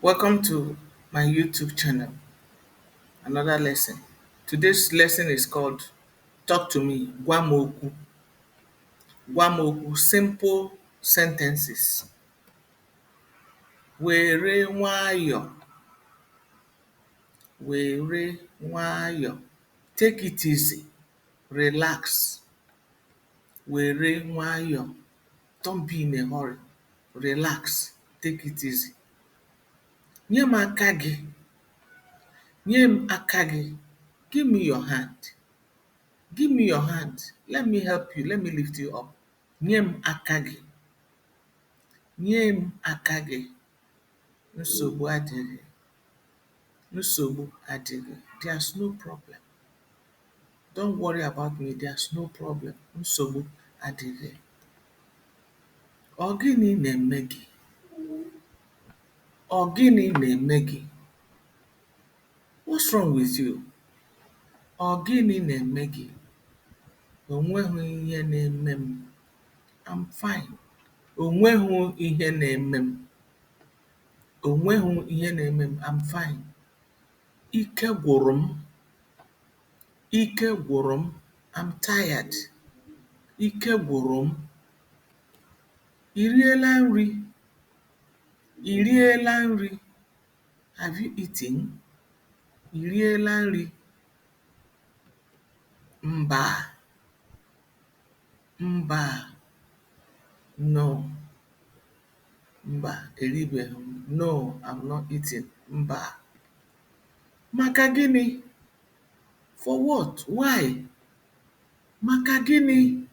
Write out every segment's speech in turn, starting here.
Welcome to my YouTube channel. Another lesson. Today's lesson is called Talk to Me, Gwa m okwu. Gwa m okwu, simple sentences. Were nwayọ. Were nwayọ. Take it easy. Relax. Were nwayọ. Don't be in a hurry. Relax. Take it easy. Nye m aka gị. Nye m aka gị. Give me your hand. Give me your hand. Let me help you. Let me lift you up. Nye m aka gị. Nye m aka gị. Nsogbu adịghị. Nsogbu adịghị. There's no problem. Don't worry about me. There's no problem. Nsogbu adịghị. Ọ gịnị na-eme gị? Ọ gịnị na-eme gị? What's wrong with you? Ọ gịnị na-eme gị? O nweghị ihe na-eme m. I'm fine. O nweghị ihe na-eme m. O nweghị ihe na-eme m. I'm fine. Ike gwụrụ m. Ike gwụrụ m. I'm tired. Ike gwụrụ m. I riela nri? I riela nri? Have you eaten? I riela nri? Mba. Mba. No. Mba, eribeghị m. No, I'm not eating. Mba. Maka gịnị? For what? Why? Maka gịnị?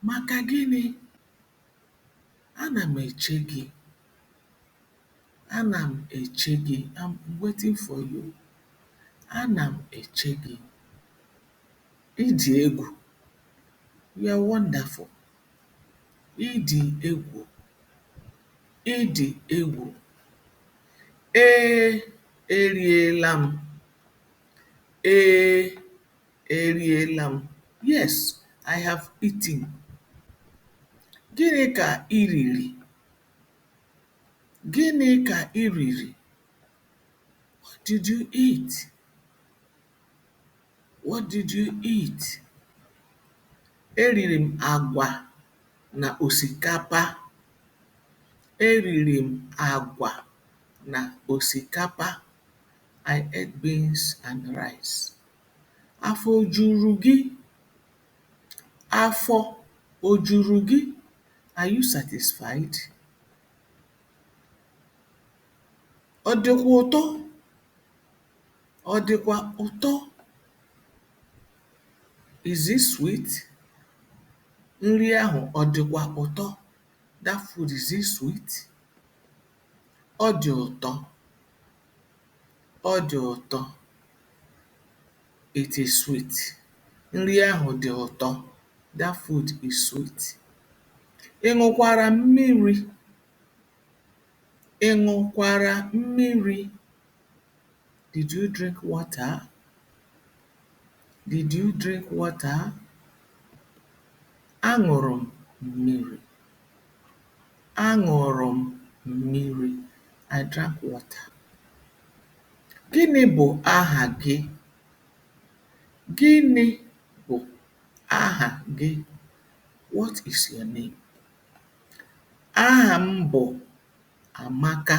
Maka gịnị? Ana m eche gị. Ana m eche gị. I'm waiting for you. Ana m eche gị. Ị dị egwu. You are wonderful. Ị dị egwu. Ị dị egwu. Ee, eriela m. Ee, eriela m. Yes, I have eaten. Gịnị ka ị riri? Gịnị ka ị riri? What did you eat? What did you eat? Eriri m agwa na osikapa. Eriri m agwa na osikapa. I ate beans and rice. Afọ o juru gị? Afọ o juru gị? Are you satisfied? Ọ dịkwa ụtọ? Ọ dịkwa ụtọ? Is it sweet? Nri ahụ ọ dịkwa ụtọ? That food, is it sweet? Ọ dị ụtọ. Ọ dị ụtọ. It is sweet. Nri ahụ dị ụtọ. That food is sweet. Ị ṅụkwara mmiri? Ị ṅụkwara mmiri? Did you drink water? Did you drink water? Aṅụrụ m mmiri. Aṅụrụ m mmiri. I drank water. Gịnị bụ aha gị? Gịnị bụ aha gị? What is your name? Aha m bụ Amaka.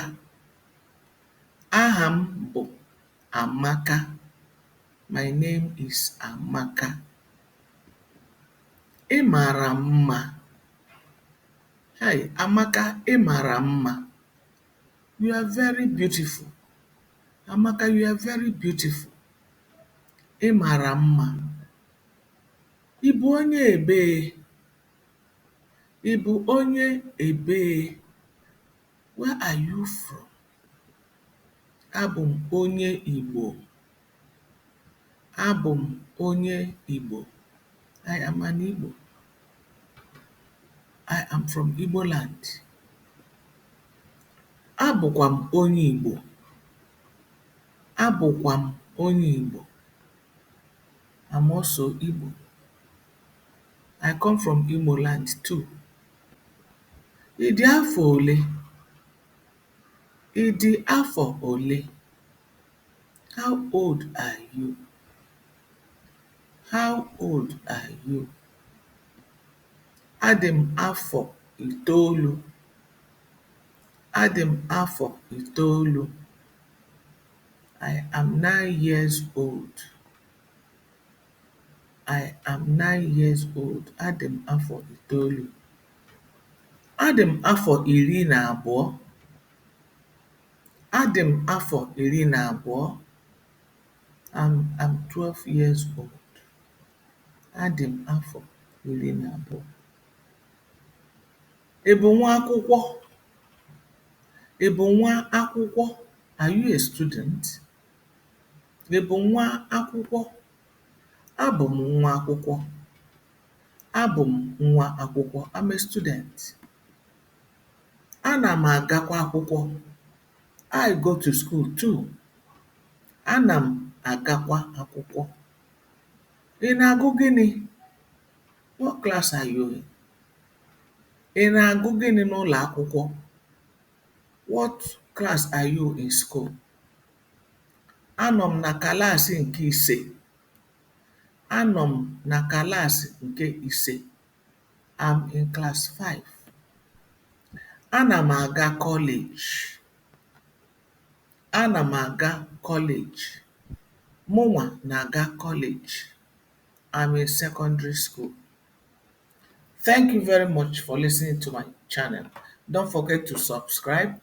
Aha m bụ Amaka. My name is Amaka. Ị mara mma. Hey, Amaka, ị mara mma. You are very beautiful. Amaka, you are very beautiful. Ị mara mma. Ị bụ onye ebee? Ị bụ onye ebee? Where are you from? Abụ m onye Igbo. Abụ m onye Igbo. I am an Igbo. I am from Igbo land. Abụkwa m onye Igbo. Abụkwa m onye Igbo. I'm also Igbo. I come from Igbo land too. Ị dị afọ ole? Ị dị afọ ole? How old are you? How old are you? Adị m afọ itoolu. Adị m afọ itoolu. I am 9 years old. I am 9 years old. Adị m afọ itoolu. Adị m afọ iri na abụọ. Adị m afọ iri na abụọ. I'm 12 years old. Adị m afọ iri na abụọ. Ị bụ nwa akwụkwọ? Ị bụ nwa akwụkwọ? Are you a student? Ị bụ nwa akwụkwọ? Abụ m nwa akwụkwọ. Abụ m nwa akwụkwọ. I'm a student. Ana m agakwa akwụkwọ. I go to school too. Ana m agakwa akwụkwọ. Ị na-agụ gịnị? What class are you in? Ị na-agụ gịnị n'ụlọ akwụkwọ? What class are you in school? Anọ m na klaasị nke ise. Anọ m na klaasị nke ise. I'm in class 5. Ana m aga college. Ana m aga college. Mụnwa na-aga college. I'm in secondary school. Thank you very much for listening to my channel. Don't forget to subscribe